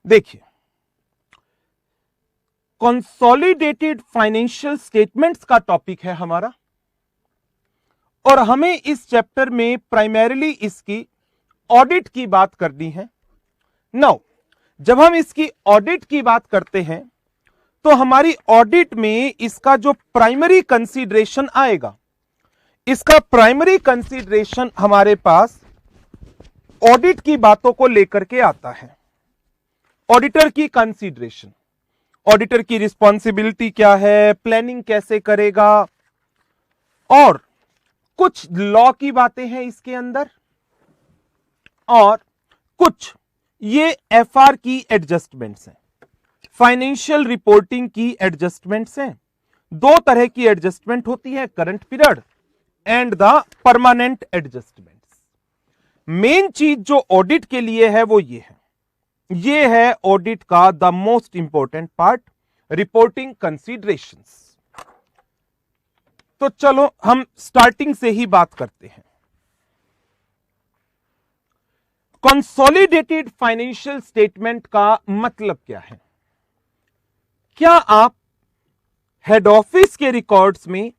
देखिए, consolidated financial statements का topic है हमारा, और हमें इस चैप्टर में प्राइमरीली इसकी ऑडिट की बात करनी है। नाउ जब हम इसकी ऑडिट की बात करते हैं तो हमारी ऑडिट में इसका जो प्राइमरी कंसीडरेशन आएगा, इसका प्राइमरी कंसीडरेशन हमारे पास ऑडिट की बातों को लेकर के आता है। ऑडिटर की कंसीडरेशन, ऑडिटर की रिस्पॉन्सिबिलिटी क्या है, प्लानिंग कैसे करेगा, और कुछ लॉ की बातें हैं इसके अंदर, और कुछ ये एफआर की एडजस्टमेंट्स हैं, फाइनेंशियल रिपोर्टिंग की एडजस्टमेंट्स हैं। दो तरह की एडजस्टमेंट होती है, current period and the permanent adjustments. Main चीज जो ऑडिट के लिए है वो ये है ऑडिट का the most important part, reporting considerations. तो चलो हम स्टार्टिंग से ही बात करते हैं। कंसोलिडेटेड फाइनेंशियल स्टेटमेंट का मतलब क्या है? क्या आप हेड ऑफिस के रिकॉर्ड्स में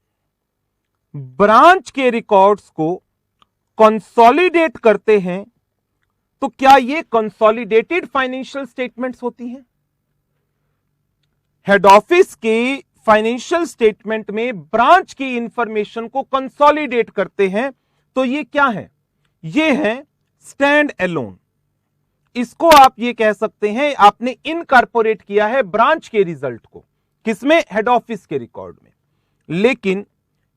ब्रांच के रिकॉर्ड्स को कंसोलिडेट करते हैं तो क्या ये कंसोलिडेटेड फाइनेंशियल स्टेटमेंट्स होती हैं? हेड ऑफिस के फाइनेंशियल स्टेटमेंट में ब्रांच की इंफॉर्मेशन को कंसोलिडेट करते हैं तो ये क्या है? ये है स्टैंड अलोन। इसको आप ये कह सकते हैं आपने इनकॉर्पोरेट किया है ब्रांच के रिजल्ट को, किसमें? हेड ऑफिस के रिकॉर्ड में। लेकिन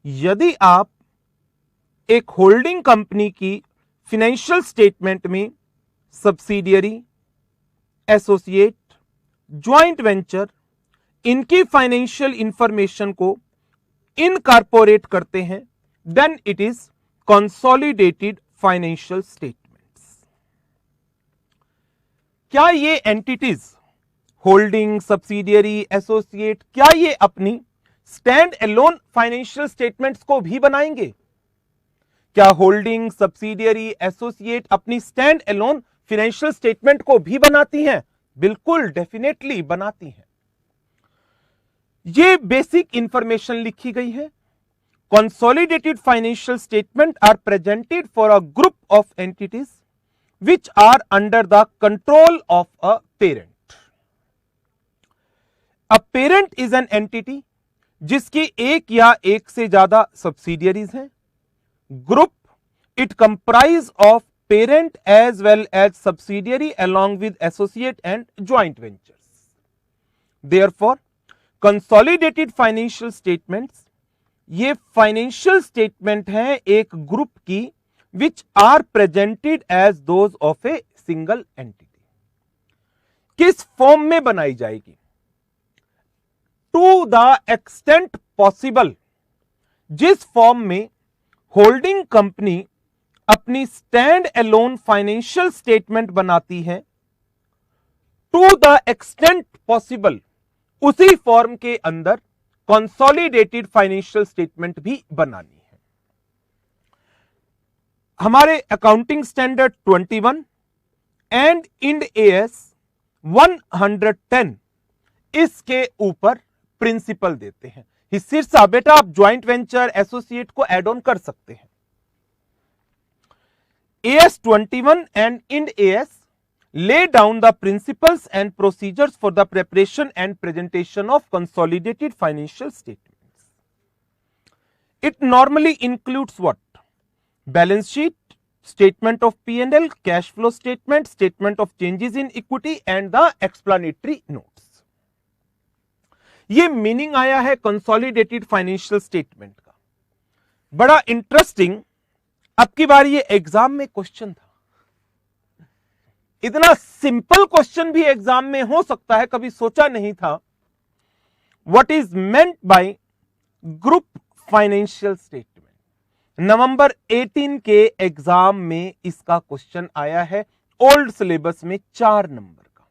यदि आप एक होल्डिंग कंपनी की फाइनेंशियल स्टेटमेंट में सब्सिडियरी, एसोसिएट, ज्वाइंट वेंचर, इनकी फाइनेंशियल इंफॉर्मेशन को इनकॉर्पोरेट करते हैं, then it is consolidated financial statements. क्या ये एंटिटीज, होल्डिंग, सब्सिडियरी, एसोसिएट, क्या ये अपनी स्टैंड अलोन फाइनेंशियल स्टेटमेंट्स को भी बनाएंगे? क्या होल्डिंग, सब्सिडियरी, एसोसिएट अपनी स्टैंड अलोन फाइनेंशियल स्टेटमेंट को भी बनाती हैं? बिल्कुल, डेफिनेटली बनाती हैं। ये बेसिक इंफॉर्मेशन लिखी गई है। Consolidated financial statement are presented for a group of entities which are under the control of a parent. A parent is an entity जिसकी एक या एक से ज्यादा सब्सिडियरीज हैं। Group, it comprise of parent as well as subsidiary along with associate and joint ventures. Therefore, consolidated financial statements ये financial statement है एक ग्रुप की which are presented as those of a single entity. किस form में बनाई जाएगी? To the extent possible, जिस form में होल्डिंग कंपनी अपनी स्टैंड अलोन फाइनेंशियल स्टेटमेंट बनाती है, टू द एक्सटेंट पॉसिबल उसी फॉर्म के अंदर कंसोलिडेटेड फाइनेंशियल स्टेटमेंट भी बनानी है। हमारे accounting standard 21 and end AS 110 इसके ऊपर प्रिंसिपल देते हैं। हिस्सा बेटा आप ज्वाइंट वेंचर, एसोसिएट को एड ऑन कर सकते हैं। As 21 and Ind AS lay down the principles and procedures for the preparation and presentation of consolidated financial statements. It normally includes what? Balance sheet, statement of P&L, cash flow statement, statement of changes in equity and the explanatory notes. ये meaning आया है consolidated financial statement का। बड़ा interesting, अब की बार ये exam में question था। इतना सिंपल क्वेश्चन भी एग्जाम में हो सकता है, कभी सोचा नहीं था। What is meant by group financial statement? नवंबर 18 के एग्जाम में इसका क्वेश्चन आया है, ओल्ड सिलेबस में 4 नंबर का।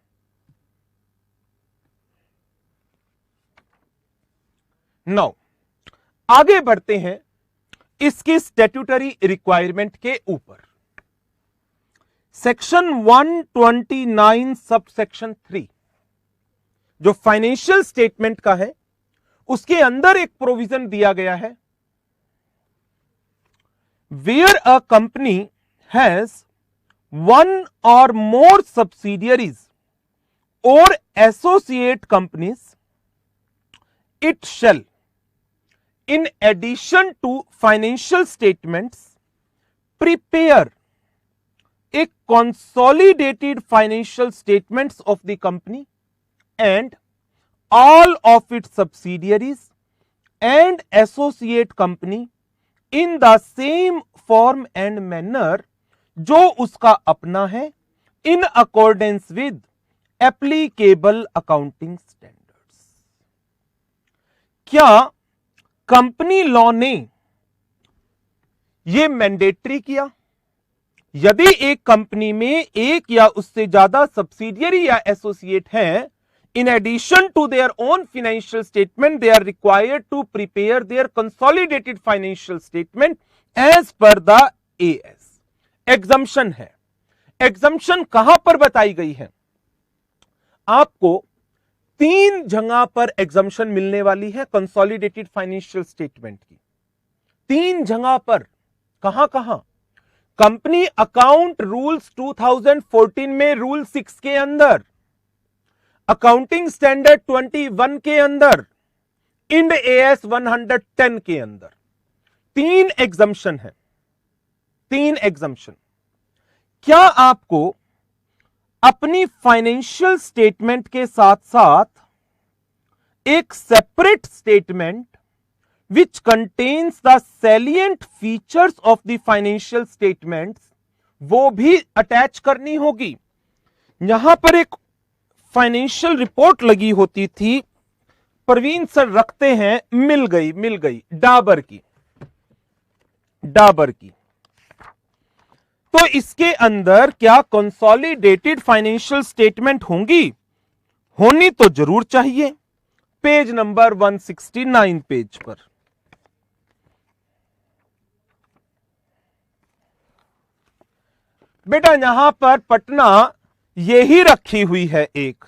नाउ आगे बढ़ते हैं इसकी स्टैट्यूटरी रिक्वायरमेंट के ऊपर। सेक्शन 129 सब सेक्शन 3 जो फाइनेंशियल स्टेटमेंट का है, उसके अंदर एक प्रोविजन दिया गया है, where a company has one or more subsidiaries or associate companies, it shall in addition to financial statements prepare a consolidated financial statements of the company and all of its subsidiaries and associate company in the same form and manner जो उसका अपना है, in accordance with applicable accounting standards। क्या company law ने यह mandatory किया? यदि एक कंपनी में एक या उससे ज्यादा सब्सिडियरी या एसोसिएट हैं, in addition to their own financial statement they are required to prepare their consolidated financial statement as per the AS. Exemption है। एग्जम्पशन कहां पर बताई गई है? आपको 3 जगह पर एग्जम्पशन मिलने वाली है कंसोलिडेटेड फाइनेंशियल स्टेटमेंट की। 3 जगह पर। कहां कहां? कंपनी अकाउंट रूल्स 2014 में रूल 6 के अंदर, अकाउंटिंग स्टैंडर्ड 21 के अंदर, इंड एएस 110 के अंदर। 3 एग्जम्पशन है। 3 एग्जम्पशन। क्या आपको अपनी फाइनेंशियल स्टेटमेंट के साथ साथ एक separate statement which contains the salient features of the financial statements वो भी अटैच करनी होगी? यहां पर एक फाइनेंशियल रिपोर्ट लगी होती थी, प्रवीण सर रखते हैं, मिल गई डाबर की। तो इसके अंदर क्या कंसोलिडेटेड फाइनेंशियल स्टेटमेंट होंगी? होनी तो जरूर चाहिए। पेज नंबर 169 पेज पर बेटा यहां पर पटना यही रखी हुई है एक,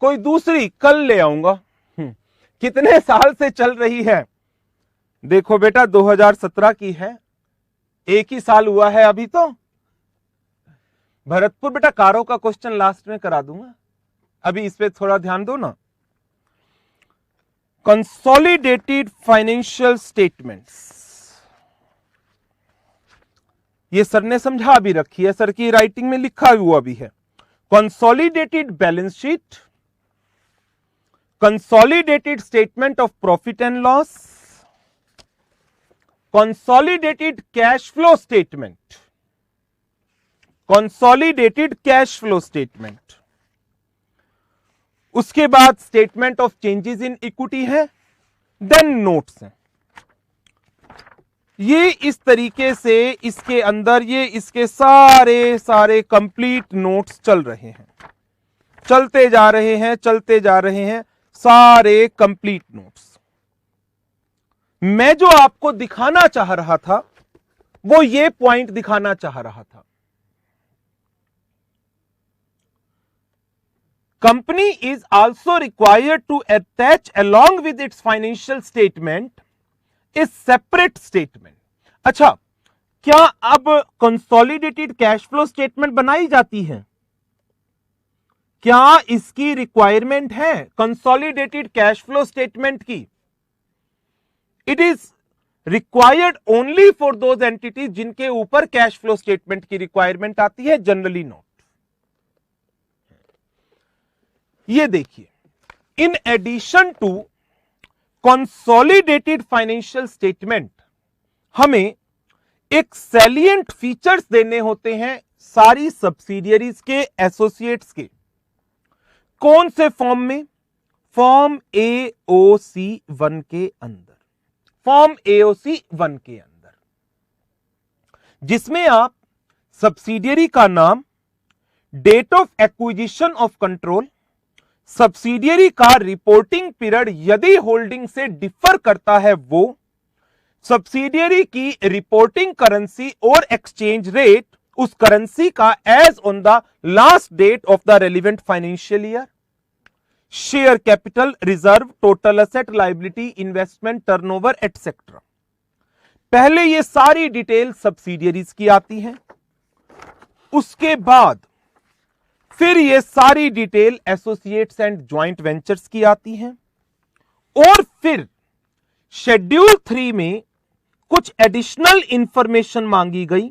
कोई दूसरी कल ले आऊंगा। कितने साल से चल रही है? देखो बेटा 2017 की है, एक ही साल हुआ है अभी तो। भरतपुर बेटा कारो का क्वेश्चन लास्ट में करा दूंगा, अभी इस पे थोड़ा ध्यान दो ना। कंसोलिडेटेड फाइनेंशियल स्टेटमेंट्स, ये सर ने समझा भी रखी है, सर की राइटिंग में लिखा हुआ भी है। Consolidated balance sheet, consolidated statement of profit and loss, consolidated cash flow statement, consolidated cash flow statement, उसके बाद statement of changes in equity है, देन नोट्स हैं। ये इस तरीके से इसके अंदर ये इसके सारे कंप्लीट नोट्स चल रहे हैं, चलते जा रहे हैं सारे कंप्लीट नोट्स। मैं जो आपको दिखाना चाह रहा था वो ये पॉइंट दिखाना चाह रहा था। Company is also required to attach along with its financial statement a separate statement. अच्छा, क्या अब कंसोलिडेटेड कैश फ्लो स्टेटमेंट बनाई जाती है? क्या इसकी रिक्वायरमेंट है कंसोलिडेटेड कैश फ्लो स्टेटमेंट की? It is required only for those entities जिनके ऊपर कैश फ्लो स्टेटमेंट की रिक्वायरमेंट आती है, जनरली नॉट। ये देखिए, in addition to consolidated financial statement हमें एक सैलिएंट फीचर्स देने होते हैं सारी सब्सिडियरीज के, एसोसिएट्स के। कौन से फॉर्म में? फॉर्म AOC 1 के अंदर, फॉर्म AOC 1 के अंदर, जिसमें आप सब्सिडियरी का नाम, date of acquisition of control, subsidiary का रिपोर्टिंग पीरियड यदि होल्डिंग से डिफर करता है वो, सब्सिडियरी की रिपोर्टिंग करेंसी और एक्सचेंज रेट उस करेंसी का as on the last date of the relevant financial year, share capital, reserve, total asset, liability, investment, turnover etcetera. पहले ये सारी डिटेल सब्सिडियरीज की आती हैं, उसके बाद फिर ये सारी detail associates and joint ventures की आती हैं, और फिर शेड्यूल 3 में कुछ एडिशनल इंफॉर्मेशन मांगी गई,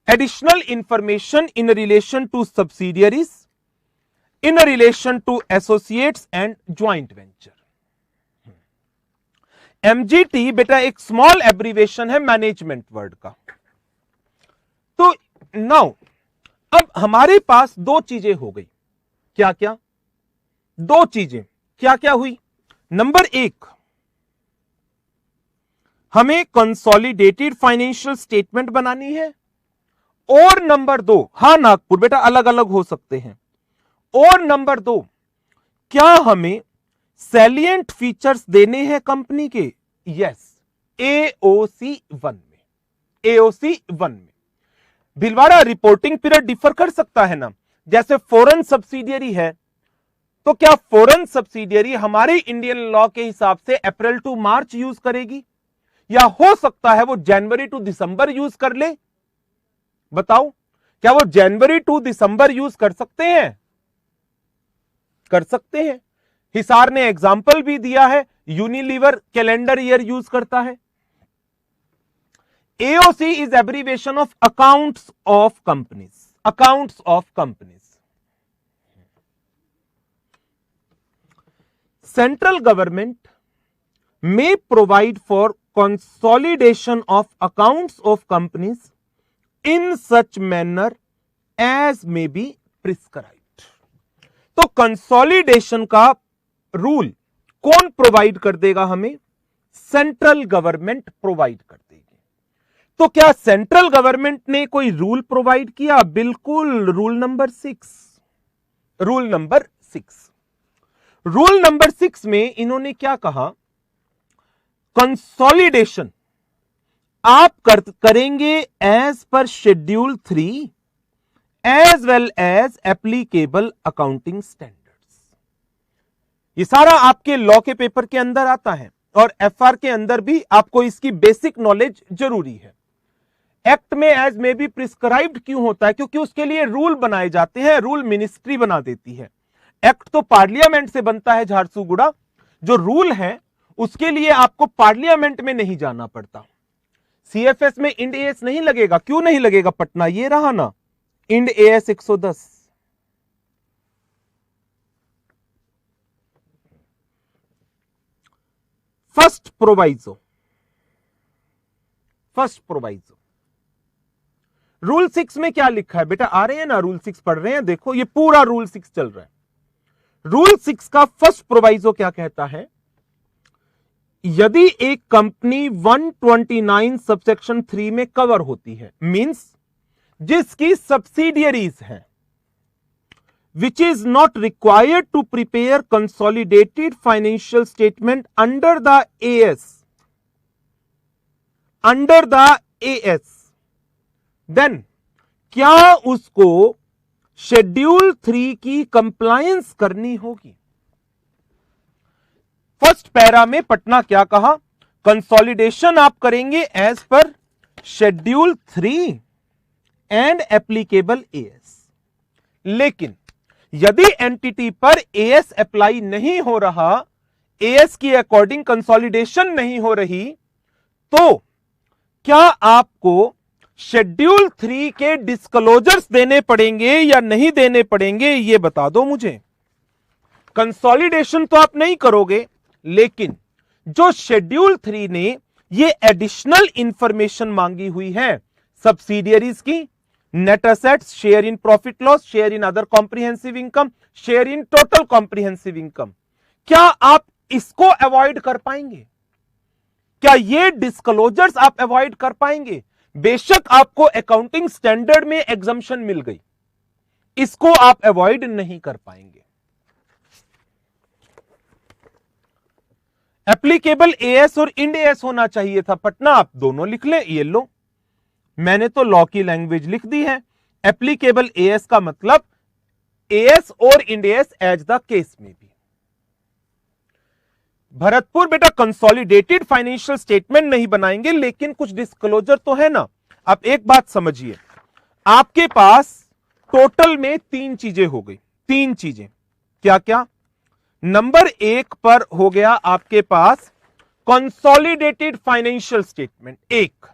additional information in relation to subsidiaries, in relation to associates and joint venture. MGT बेटा एक स्मॉल एब्रीवेशन है मैनेजमेंट वर्ड का। तो नाउ अब हमारे पास दो चीजें हो गई, क्या क्या? दो चीजें क्या क्या हुई? नंबर एक, हमें कंसोलिडेटेड फाइनेंशियल स्टेटमेंट बनानी है, और नंबर दो, हां नागपुर बेटा अलग अलग हो सकते हैं, और नंबर दो, क्या हमें सैलिएंट फीचर्स देने हैं कंपनी के? यस, एओसी 1 में, एओसी 1 में। भिलवाड़ा रिपोर्टिंग पीरियड डिफर कर सकता है ना, जैसे फॉरेन सब्सिडियरी है, तो क्या फॉरेन सब्सिडियरी हमारे इंडियन लॉ के हिसाब से अप्रैल टू मार्च यूज करेगी, या हो सकता है वो जनवरी टू दिसंबर यूज कर ले? बताओ, क्या वो जनवरी टू दिसंबर यूज कर सकते हैं? कर सकते हैं। हिसार ने एग्जाम्पल भी दिया है, यूनिलीवर कैलेंडर ईयर यूज करता है। AOC is abbreviation of accounts of companies. Accounts of companies. Central government may provide for consolidation of accounts of companies in such manner as may be prescribed. तो consolidation का rule कौन provide कर देगा हमें? Central government provide कर देगी। तो क्या सेंट्रल गवर्नमेंट ने कोई रूल प्रोवाइड किया? बिल्कुल, rule number 6। Rule number 6, rule number 6 में इन्होंने क्या कहा? कंसोलिडेशन आप करेंगे as per schedule 3 as well as applicable accounting standards. ये सारा आपके लॉ के पेपर के अंदर आता है, और एफआर के अंदर भी आपको इसकी बेसिक नॉलेज जरूरी है। एक्ट में एज में भी प्रिस्क्राइब्ड क्यों होता है? क्योंकि उसके लिए रूल बनाए जाते हैं, रूल मिनिस्ट्री बना देती है। एक्ट तो पार्लियामेंट से बनता है झारसुगुड़ा, जो रूल है उसके लिए आपको पार्लियामेंट में नहीं जाना पड़ता। सीएफएस में इंड एएस नहीं लगेगा। क्यों नहीं लगेगा? पटना ये रहा ना, end AS 110। First proviso, first proviso rule 6 में क्या लिखा है बेटा? आ रहे हैं ना, रूल 6 पढ़ रहे हैं, देखो ये पूरा रूल 6 चल रहा है। रूल 6 का फर्स्ट प्रोवाइजो क्या कहता है? यदि एक कंपनी 129 सबसेक्शन 3 में कवर होती है, मींस जिसकी सब्सिडियरीज हैं, which is not required to prepare consolidated financial statement under the AS, under the AS, then क्या उसको शेड्यूल 3 की कंप्लायंस करनी होगी? फर्स्ट पैरा में पटना क्या कहा? कंसोलिडेशन आप करेंगे as per schedule 3 and applicable as. लेकिन यदि एंटिटी पर एएस अप्लाई नहीं हो रहा, एएस की अकॉर्डिंग कंसोलिडेशन नहीं हो रही, तो क्या आपको शेड्यूल 3 के डिस्क्लोजर्स देने पड़ेंगे या नहीं देने पड़ेंगे? ये बता दो मुझे। कंसोलिडेशन तो आप नहीं करोगे, लेकिन जो शेड्यूल 3 ने ये एडिशनल इंफॉर्मेशन मांगी हुई है सब्सिडियरीज की, net assets, share in profit loss, share in other comprehensive income, share in total comprehensive income, क्या आप इसको अवॉइड कर पाएंगे? क्या ये डिस्क्लोजर्स आप अवॉइड कर पाएंगे? बेशक आपको अकाउंटिंग स्टैंडर्ड में एग्जम्पशन मिल गई, इसको आप अवॉइड नहीं कर पाएंगे। एप्लीकेबल एएस और इंड एएस होना चाहिए था पटना, आप दोनों लिख लें। ये लो, मैंने तो लॉ की लैंग्वेज लिख दी है। एप्लीकेबल एएस का मतलब एएस और Ind AS as the case में भी। भरतपुर बेटा कंसोलिडेटेड फाइनेंशियल स्टेटमेंट नहीं बनाएंगे, लेकिन कुछ डिस्क्लोजर तो है ना। आप एक बात समझिए, आपके पास टोटल में 3 चीजें हो गई। 3 चीजें क्या क्या? नंबर 1 पर हो गया आपके पास कंसोलिडेटेड फाइनेंशियल स्टेटमेंट। एक,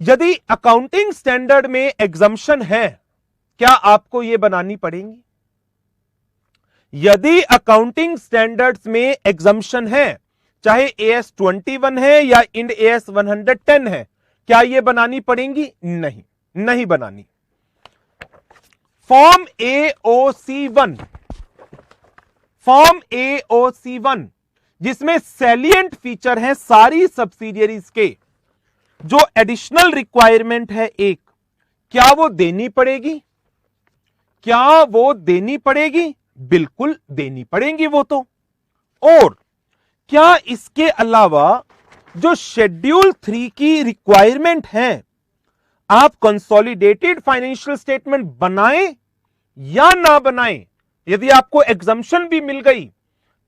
यदि अकाउंटिंग स्टैंडर्ड में एग्जम्पशन है, क्या आपको यह बनानी पड़ेगी? यदि अकाउंटिंग स्टैंडर्ड्स में एग्जम्पशन है, चाहे एएस 21 है या इंड एएस 110 है, क्या यह बनानी पड़ेगी? नहीं, नहीं बनानी। फॉर्म AOC1, फॉर्म AOC1 जिसमें सैलिएंट फीचर है सारी सब्सिडियरीज के, जो एडिशनल रिक्वायरमेंट है एक, क्या वो देनी पड़ेगी? क्या वो देनी पड़ेगी? बिल्कुल देनी पड़ेगी वो तो। और क्या इसके अलावा जो शेड्यूल 3 की रिक्वायरमेंट है, आप कंसोलिडेटेड फाइनेंशियल स्टेटमेंट बनाएं या ना बनाएं, यदि आपको एग्जम्पशन भी मिल गई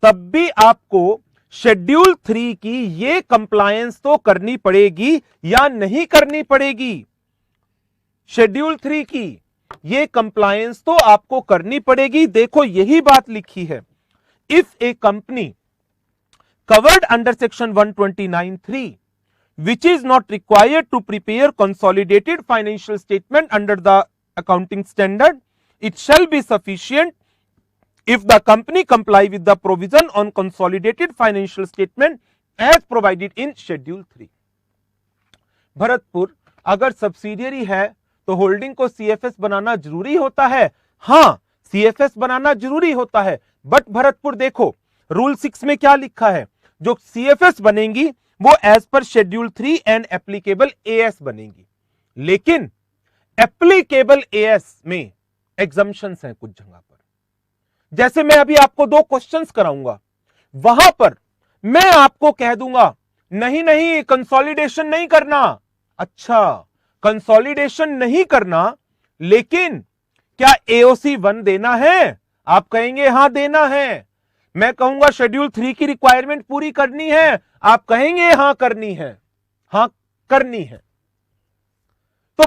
तब भी आपको शेड्यूल 3 की ये कंप्लायंस तो करनी पड़ेगी या नहीं करनी पड़ेगी? शेड्यूल 3 की ये कंप्लायंस तो आपको करनी पड़ेगी। देखो यही बात लिखी है, if A company covered under section 129(3) which is not required to prepare consolidated financial statement under the accounting standard, it shall be sufficient if the company comply with the provision on consolidated financial statement as provided in schedule 3। Bharatpur अगर subsidiary है तो holding को CFS बनाना जरूरी होता है। हां, CFS बनाना जरूरी होता है, बट भरतपुर देखो रूल 6 में क्या लिखा है, जो सीएफएस बनेंगी वो as per schedule 3 and applicable as बनेगी। लेकिन एप्लीकेबल एएस में एग्जम्पशंस हैं कुछ जगह पर, जैसे मैं अभी आपको 2 क्वेश्चंस कराऊंगा, वहां पर मैं आपको कह दूंगा नहीं नहीं कंसोलिडेशन नहीं करना। अच्छा, कंसोलिडेशन नहीं करना, लेकिन क्या एओसी 1 देना है? आप कहेंगे हां देना है। मैं कहूंगा शेड्यूल 3 की रिक्वायरमेंट पूरी करनी है, आप कहेंगे हां करनी है, हां करनी है। तो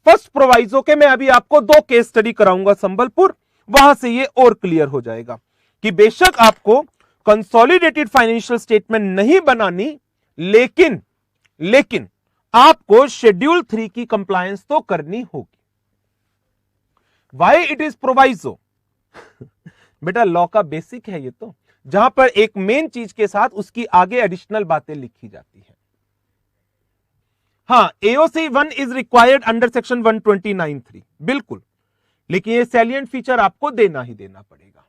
फर्स्ट प्रोवाइजो के मैं अभी आपको 2 केस स्टडी कराऊंगा संबलपुर, वहां से ये और क्लियर हो जाएगा कि बेशक आपको कंसोलिडेटेड फाइनेंशियल स्टेटमेंट नहीं बनानी, लेकिन आपको शेड्यूल 3 की कंप्लायंस तो करनी होगी। Why it is proviso? बेटा लॉ का बेसिक है ये तो, जहां पर एक मेन चीज के साथ उसकी आगे एडिशनल बातें लिखी जाती है। हां, AOC 1 is required under section 129(3), बिल्कुल, लेकिन ये सैलिएंट फीचर आपको देना ही देना पड़ेगा।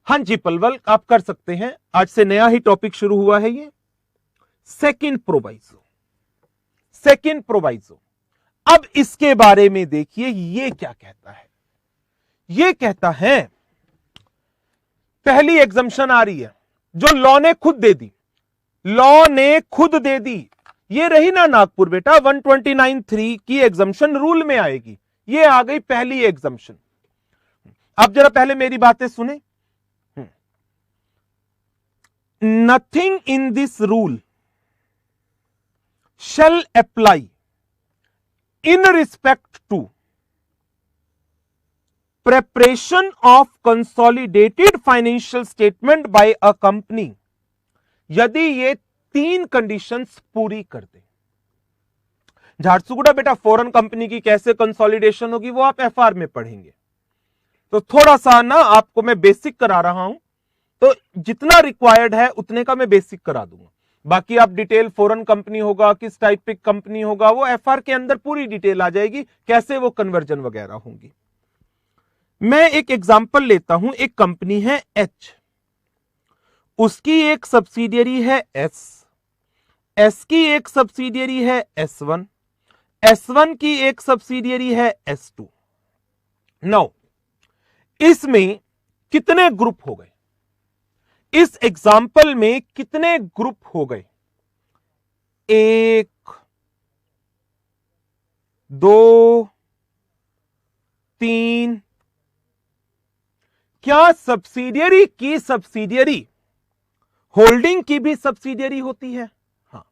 हां जी पलवल, आप कर सकते हैं, आज से नया ही टॉपिक शुरू हुआ है ये। सेकंड प्रोवाइजो, सेकंड प्रोवाइजो, अब इसके बारे में देखिए ये क्या कहता है। ये कहता है पहली एग्जम्पशन आ रही है जो लॉ ने खुद दे दी, लॉ ने खुद दे दी, ये रही ना नागपुर बेटा 129(3) की एग्जम्पशन रूल में आएगी, ये आ गई पहली एग्जम्पशन। अब जरा पहले मेरी बातें सुने। Nothing in this rule shall apply in respect to preparation of consolidated financial statement by a company, यदि ये 3 कंडीशंस पूरी कर दे। झारसुगुड़ा बेटा फॉरेन कंपनी की कैसे कंसोलिडेशन होगी वो आप एफआर में पढ़ेंगे, तो थोड़ा सा ना आपको मैं बेसिक करा रहा हूं, तो जितना रिक्वायर्ड है उतने का मैं बेसिक करा दूंगा, बाकी आप डिटेल फॉरेन कंपनी होगा, किस टाइप की कंपनी होगा, वो एफआर के अंदर पूरी डिटेल आ जाएगी, कैसे वो कन्वर्जन वगैरह होंगी। मैं एक एग्जांपल लेता हूं, एक कंपनी है एच, उसकी एक सब्सिडियरी है एस, एस की एक सब्सिडियरी है S1, S1 की एक सब्सिडियरी है S2। नाउ इसमें कितने ग्रुप हो गए? इस एग्जाम्पल में कितने ग्रुप हो गए? 1 2 3। क्या सब्सिडियरी की सब्सिडियरी होल्डिंग की भी सब्सिडियरी होती है? हाँ।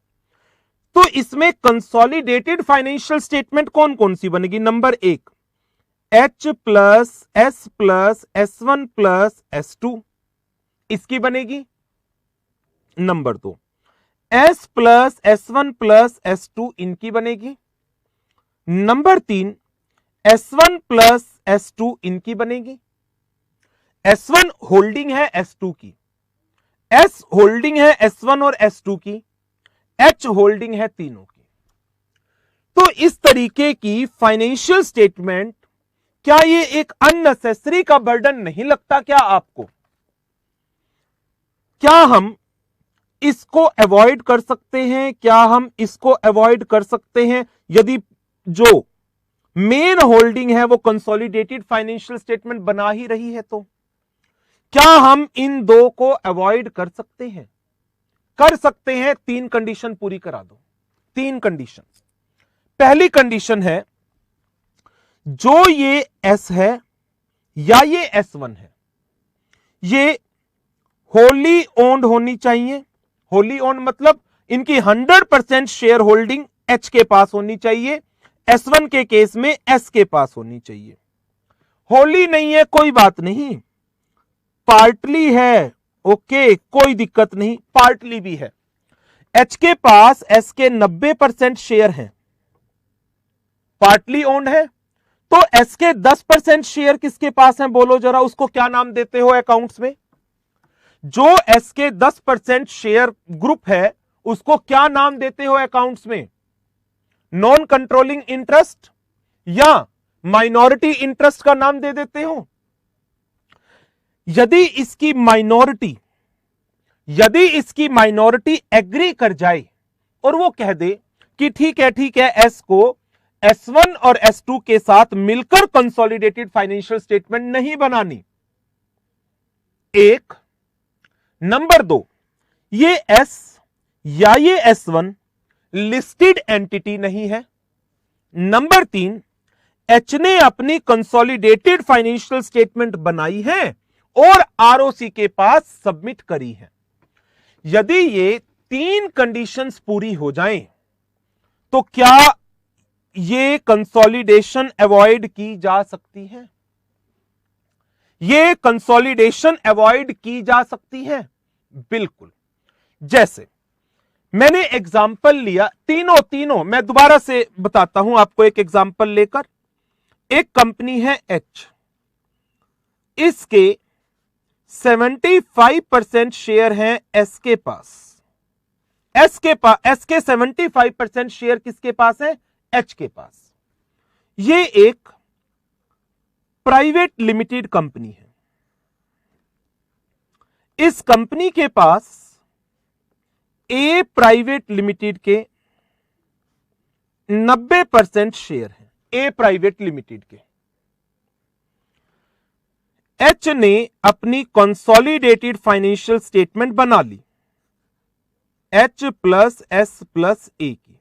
तो इसमें कंसोलिडेटेड फाइनेंशियल स्टेटमेंट कौन कौन सी बनेगी? Number 1 H plus S plus S1 plus S2 इसकी बनेगी। Number 2 S plus S1 plus S2 इनकी बनेगी। नंबर 3 S1 प्लस S2 इनकी बनेगी। S1 होल्डिंग है S2 की, S होल्डिंग है S1 और S2 की, H होल्डिंग है तीनों की। तो इस तरीके की फाइनेंशियल स्टेटमेंट, क्या ये एक अननेसेसरी का बर्डन नहीं लगता क्या आपको? क्या हम इसको अवॉइड कर सकते हैं? क्या हम इसको अवॉइड कर सकते हैं यदि जो मेन होल्डिंग है वो कंसोलिडेटेड फाइनेंशियल स्टेटमेंट बना ही रही है? तो क्या हम इन दो को अवॉइड कर सकते हैं? कर सकते हैं। 3 कंडीशन पूरी करा दो। 3 कंडीशन। पहली कंडीशन है, जो ये S है या ये S1 है, ये होली ओन्ड होनी चाहिए। होली ओन्ड मतलब इनकी 100% शेयर होल्डिंग H के पास होनी चाहिए। S1 के केस में S के पास होनी चाहिए। होली नहीं है कोई बात नहीं, पार्टली है, ओके, कोई दिक्कत नहीं, पार्टली भी है। H के पास S के 90% शेयर हैं, पार्टली ओन्ड है। तो S के 10% शेयर किसके पास हैं? बोलो जरा, उसको क्या नाम देते हो अकाउंट्स में? जो S के 10% शेयर ग्रुप है उसको क्या नाम देते हो अकाउंट्स में? नॉन कंट्रोलिंग इंटरेस्ट या माइनॉरिटी इंटरेस्ट का नाम दे देते हो। यदि इसकी माइनॉरिटी एग्री कर जाए और वो कह दे कि ठीक है, एस को S1 और S2 के साथ मिलकर कंसोलिडेटेड फाइनेंशियल स्टेटमेंट नहीं बनानी, एक। नंबर 2, ये S या ये S1 लिस्टेड एंटिटी नहीं है। नंबर 3, H ने अपनी कंसोलिडेटेड फाइनेंशियल स्टेटमेंट बनाई है और ROC के पास सबमिट करी है। यदि ये 3 कंडीशंस पूरी हो जाएं, तो क्या ये कंसोलिडेशन अवॉइड की जा सकती है? ये कंसोलिडेशन अवॉइड की जा सकती है, बिल्कुल। जैसे मैंने एग्जाम्पल लिया, तीनों मैं दोबारा से बताता हूं आपको एक एग्जाम्पल लेकर। एक कंपनी है H, इसके 75% शेयर हैं S के पास। S के 75% शेयर किसके पास है? H के पास। ये एक प्राइवेट लिमिटेड कंपनी है। इस कंपनी के पास A प्राइवेट लिमिटेड के 90% शेयर हैं, A प्राइवेट लिमिटेड के। H ने अपनी कंसोलिडेटेड फाइनेंशियल स्टेटमेंट बना ली, H plus S plus A की,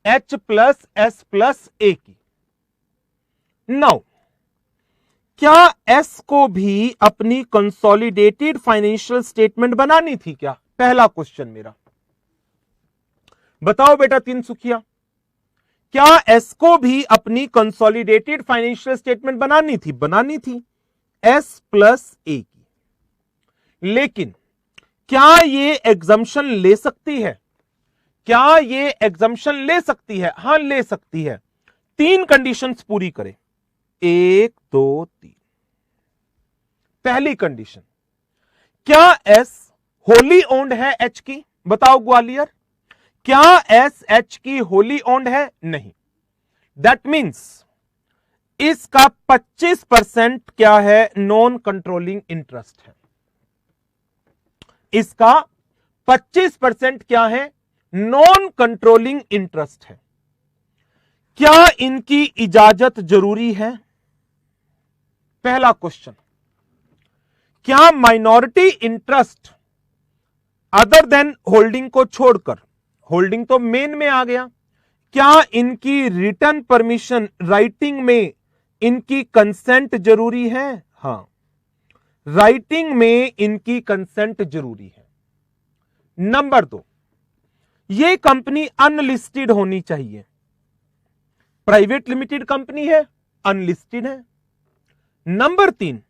H plus S plus A की। नाउ क्या S को भी अपनी कंसोलिडेटेड फाइनेंशियल स्टेटमेंट बनानी थी क्या? पहला क्वेश्चन मेरा, बताओ बेटा तीन सुखिया, क्या S को भी अपनी कंसोलिडेटेड फाइनेंशियल स्टेटमेंट बनानी थी? बनानी थी, S प्लस A की। लेकिन क्या ये एग्जम्पशन ले सकती है? क्या ये एग्जम्पशन ले सकती है? हां, ले सकती है। 3 कंडीशंस पूरी करें, 1 2 3। पहली कंडीशन, क्या S होली ओन्ड है H की? बताओ ग्वालियर, क्या S H की होली ओन्ड है? नहीं। दैट मीन्स इसका 25% क्या है? नॉन कंट्रोलिंग इंटरेस्ट है। इसका 25% क्या है? नॉन कंट्रोलिंग इंटरेस्ट है। क्या इनकी इजाजत जरूरी है? पहला क्वेश्चन, क्या minority interest other than holding को छोड़कर, होल्डिंग तो मेन में आ गया, क्या इनकी रिटर्न परमिशन राइटिंग में इनकी कंसेंट जरूरी है? हां, राइटिंग में इनकी कंसेंट जरूरी है। नंबर 2, ये कंपनी अनलिस्टेड होनी चाहिए। प्राइवेट लिमिटेड कंपनी है, अनलिस्टेड है। नंबर 3,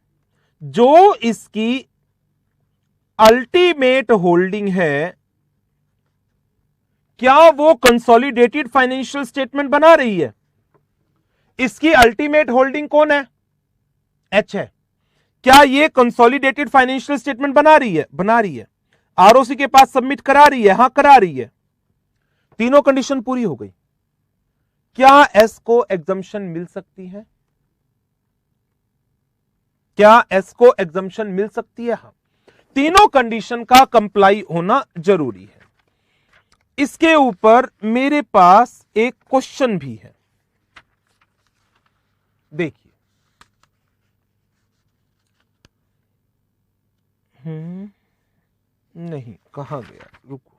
जो इसकी अल्टीमेट होल्डिंग है, क्या वो कंसोलिडेटेड फाइनेंशियल स्टेटमेंट बना रही है? इसकी अल्टीमेट होल्डिंग कौन है? एच है। क्या ये कंसोलिडेटेड फाइनेंशियल स्टेटमेंट बना रही है? बना रही है। आरओसी के पास सबमिट करा रही है? हां, करा रही है। तीनों कंडीशन पूरी हो गई। क्या एस को एग्जम्पशन मिल सकती है? क्या एस को एग्जम्पशन मिल सकती है? हां, तीनों कंडीशन का कंप्लाई होना जरूरी है। इसके ऊपर मेरे पास एक क्वेश्चन भी है, देखिए। नहीं, कहां गया, रुको।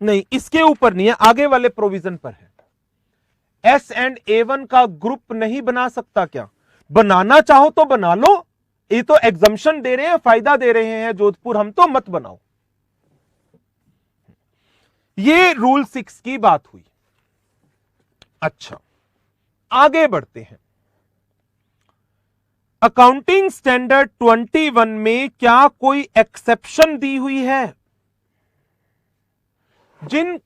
नहीं, इसके ऊपर नहीं है, आगे वाले प्रोविजन पर है। S&A1 का ग्रुप नहीं बना सकता क्या? बनाना चाहो तो बना लो, ये तो एग्जम्पशन दे रहे हैं, फायदा दे रहे हैं जोधपुर, हम तो मत बनाओ। ये रूल 6 की बात हुई। अच्छा, आगे बढ़ते हैं। अकाउंटिंग स्टैंडर्ड 21 में क्या कोई एक्सेप्शन दी हुई है? जिन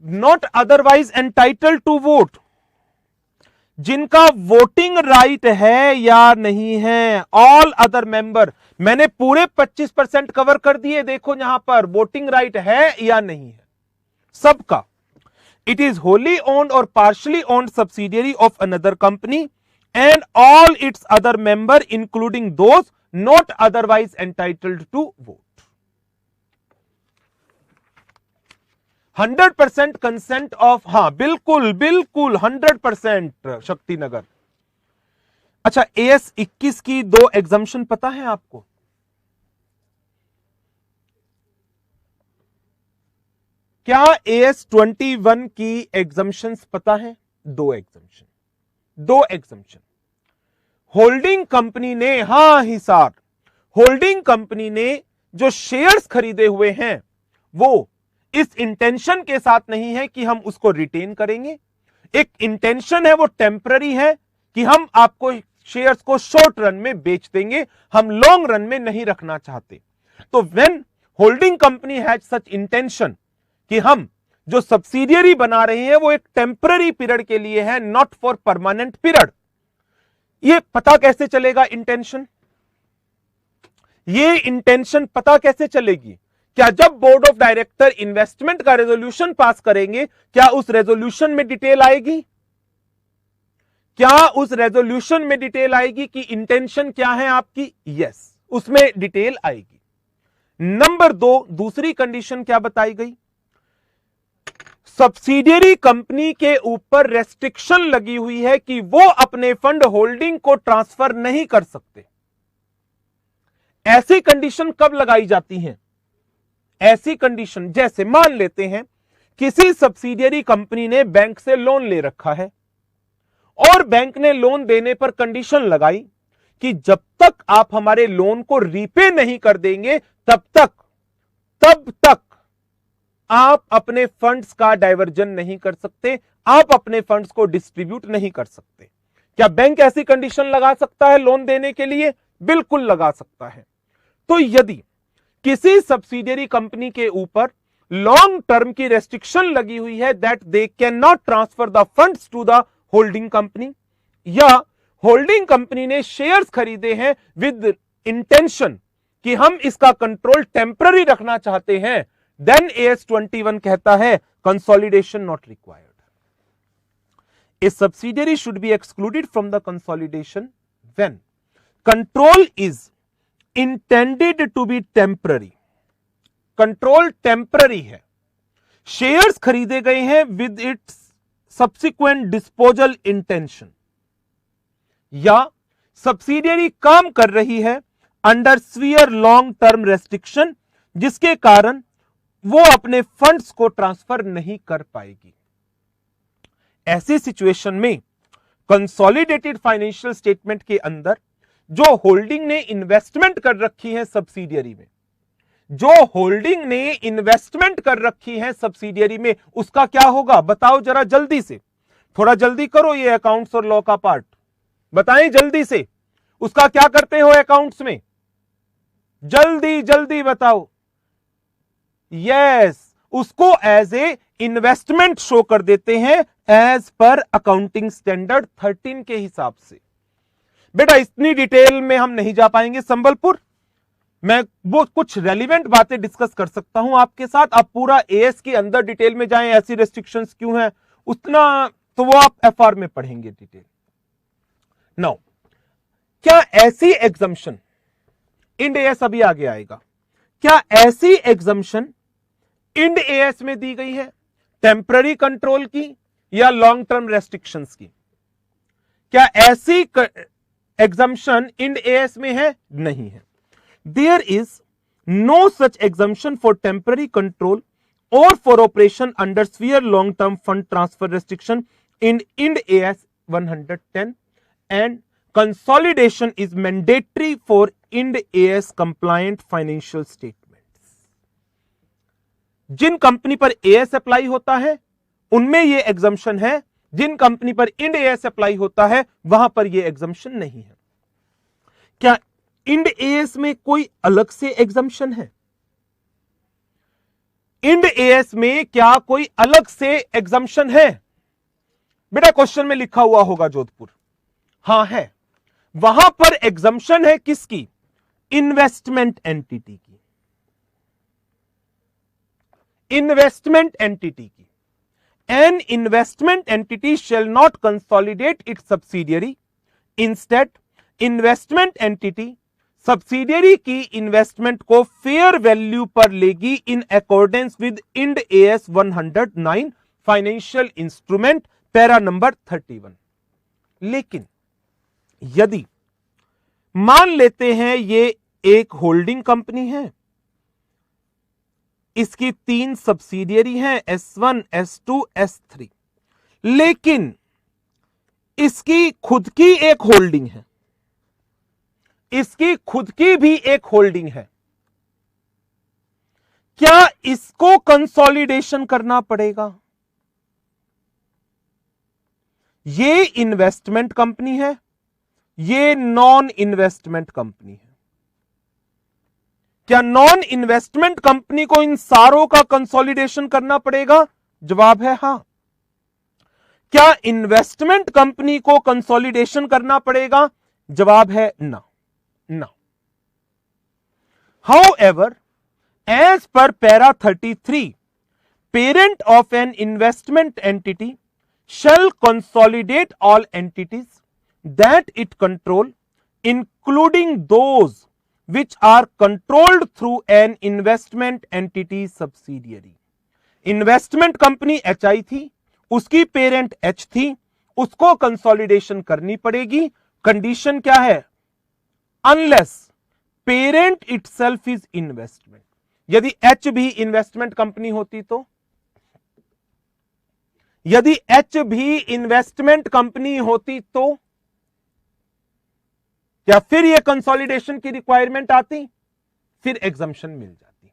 not otherwise entitled to vote, जिनका वोटिंग राइट है या नहीं है, ऑल अदर मेंबर, मैंने पूरे 25% कवर कर दिए, देखो यहां पर वोटिंग राइट है या नहीं है सबका। It is wholly owned or partially owned subsidiary of another company and all its other member including those not otherwise entitled to vote. 100% consent of, हां बिल्कुल बिल्कुल 100% शक्तिनगर। अच्छा, AS 21 की 2 एग्जम्पशन पता है आपको? क्या AS 21 की एग्जम्पशंस पता है? 2 एग्जम्पशन। होल्डिंग कंपनी ने, हां हिसार, होल्डिंग कंपनी ने जो शेयर्स खरीदे हुए हैं वो इस इंटेंशन के साथ नहीं है कि हम उसको रिटेन करेंगे। एक इंटेंशन है, वो टेम्पररी है कि हम आपको शेयर्स को शॉर्ट रन में बेच देंगे, हम लॉन्ग रन में नहीं रखना चाहते। तो when holding company has such intention कि हम जो सब्सिडियरी बना रहे हैं वो एक टेम्पररी पीरियड के लिए है, नॉट फॉर परमानेंट पीरियड। ये पता कैसे चलेगा इंटेंशन? ये इंटेंशन पता कैसे चलेगी? क्या जब बोर्ड ऑफ डायरेक्टर इन्वेस्टमेंट का रेजोल्यूशन पास करेंगे, क्या उस रेजोल्यूशन में डिटेल आएगी? क्या उस रेजोल्यूशन में डिटेल आएगी कि इंटेंशन क्या है आपकी? यस, उसमें डिटेल आएगी। नंबर 2, दूसरी कंडीशन क्या बताई गई? सब्सिडियरी कंपनी के ऊपर रेस्ट्रिक्शन लगी हुई है कि वो अपने फंड होल्डिंग को ट्रांसफर नहीं कर सकते। ऐसी कंडीशन कब लगाई जाती है? ऐसी कंडीशन जैसे मान लेते हैं किसी सब्सिडियरी कंपनी ने बैंक से लोन ले रखा है और बैंक ने लोन देने पर कंडीशन लगाई कि जब तक आप हमारे लोन को रीपे नहीं कर देंगे तब तक आप अपने फंड्स का डाइवर्जन नहीं कर सकते, आप अपने फंड्स को डिस्ट्रीब्यूट नहीं कर सकते। क्या बैंक ऐसी कंडीशन लगा सकता है लोन देने के लिए? बिल्कुल लगा सकता है। तो यदि किसी सब्सिडियरी कंपनी के ऊपर लॉन्ग टर्म की रेस्ट्रिक्शन लगी हुई है that they can not transfer the funds to the holding company, या होल्डिंग कंपनी ने शेयर्स खरीदे हैं विद इंटेंशन कि हम इसका कंट्रोल टेम्पररी रखना चाहते हैं, देन AS 21 कहता है consolidation not required. A subsidiary should be excluded from the consolidation when control is intended to be temporary। Control temporary है, शेयर्स खरीदे गए हैं with its subsequent disposal intention, या सब्सिडियरी काम कर रही है under severe long term restriction, जिसके कारण वो अपने फंड्स को ट्रांसफर नहीं कर पाएगी। ऐसी सिचुएशन में कंसोलिडेटेड फाइनेंशियल स्टेटमेंट के अंदर जो होल्डिंग ने इन्वेस्टमेंट कर रखी है सब्सिडियरी में, जो होल्डिंग ने इन्वेस्टमेंट कर रखी है सब्सिडियरी में, उसका क्या होगा बताओ जरा जल्दी से, थोड़ा जल्दी करो, ये अकाउंट्स और लॉ का पार्ट बताएं जल्दी से, उसका क्या करते हो अकाउंट्स में, जल्दी जल्दी बताओ। यस, उसको एज ए इन्वेस्टमेंट शो कर देते हैं एज पर अकाउंटिंग स्टैंडर्ड 13 के हिसाब से। बेटा इतनी डिटेल में हम नहीं जा पाएंगे संबलपुर, मैं वो कुछ रेलिवेंट बातें डिस्कस कर सकता हूं आपके साथ। आप पूरा एएस के अंदर डिटेल में जाएं, ऐसी रेस्ट्रिक्शंस क्यों हैं उतना तो वो आप एफआर में पढ़ेंगे डिटेल। नाउ क्या ऐसी एग्जम्पशन, इंड एएस अभी आगे आएगा, क्या ऐसी एग्जम्पशन इंड एएस में दी गई है टेम्पररी कंट्रोल की या लॉन्ग टर्म रेस्ट्रिक्शंस की? क्या ऐसी एग्जम्पशन इंड एएस में है? नहीं है। There is no such exemption for temporary control और for operation under severe long term fund transfer restriction in Ind AS 110 and consolidation is mandatory for Ind AS compliant financial statements। जिन company पर AS apply होता है उनमें यह exemption है, जिन company पर इंड एएस अप्लाई होता है वहां पर यह एग्जम्पशन नहीं है। क्या इंड एएस में कोई अलग से एग्जम्पशन है? इंड एएस में क्या कोई अलग से एग्जम्पशन है? बेटा क्वेश्चन में लिखा हुआ होगा जोधपुर, हां है। वहां पर एग्जम्पशन है किसकी? इन्वेस्टमेंट एंटिटी की, इन्वेस्टमेंट एंटिटी की। N investment entity shall not consolidate it's subsidiary, instead investment entity subsidiary की इन्वेस्टमेंट को फेयर वैल्यू पर लेगी in accordance with Ind AS 109 financial instrument para number 31। लेकिन यदि मान लेते हैं ये एक होल्डिंग कंपनी है, इसकी 3 सब्सिडियरी हैं S1, S2, S3, लेकिन इसकी खुद की एक होल्डिंग है, इसकी खुद की भी एक होल्डिंग है, क्या इसको कंसोलिडेशन करना पड़ेगा? ये इन्वेस्टमेंट कंपनी है, ये नॉन इन्वेस्टमेंट कंपनी है। क्या नॉन इन्वेस्टमेंट कंपनी को इन सारों का कंसोलिडेशन करना पड़ेगा? जवाब है हां। क्या इन्वेस्टमेंट कंपनी को कंसोलिडेशन करना पड़ेगा? जवाब है ना, ना। However, as per para 33, parent of an investment entity shall consolidate all entities that it control, including those which are controlled through an investment entity subsidiary। Investment company HI थी, उसकी parent H थी, उसको consolidation करनी पड़ेगी। Condition क्या है? Unless parent itself is investment. यदि H भी इन्वेस्टमेंट कंपनी होती तो, यदि H भी इन्वेस्टमेंट कंपनी होती तो क्या फिर यह कंसोलिडेशन की रिक्वायरमेंट आती? फिर एग्जम्पशन मिल जाती।